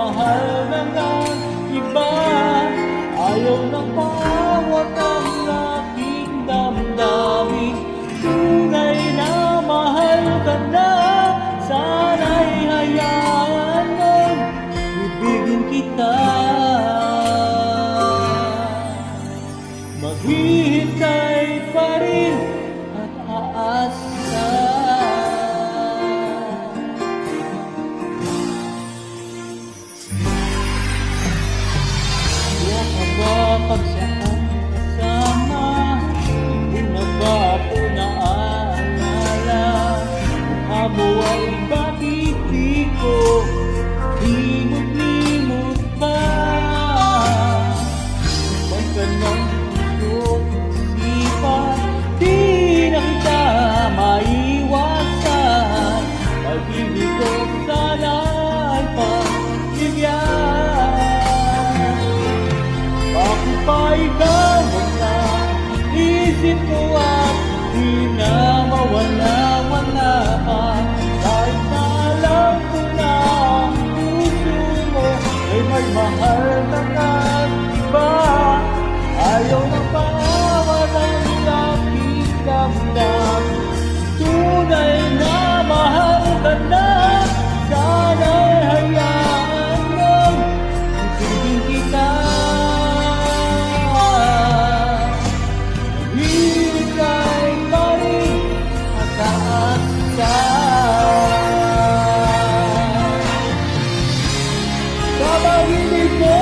mahal na ng iba. Ayaw na pawat ang aking damdamin. Tunay na mahal ka na, sana'y hayaan mong ibigin kita. Maghihintay pa rin at aasa. Kaya ka ba pag saan kasama, hindi na ba po naaalala? Mukha mo ay bakit di ko limot-limot pa? Huwag ka nang puso't isipan, di na kita maiwasan. Pag-ibig ko sana ay pagbigyan. Bakit pa ikaw wala? Isip ko at di na mawala-wala ka. Kahit na alam ko na ang puso mo ay may mahal na ng iba. Ayaw na pawat ang aking damdamin. Tunay na mahal ka na, sana'y hayaan mong ibigin kita. Maghihintay pa rin at aasa. Sa pag-ibig mo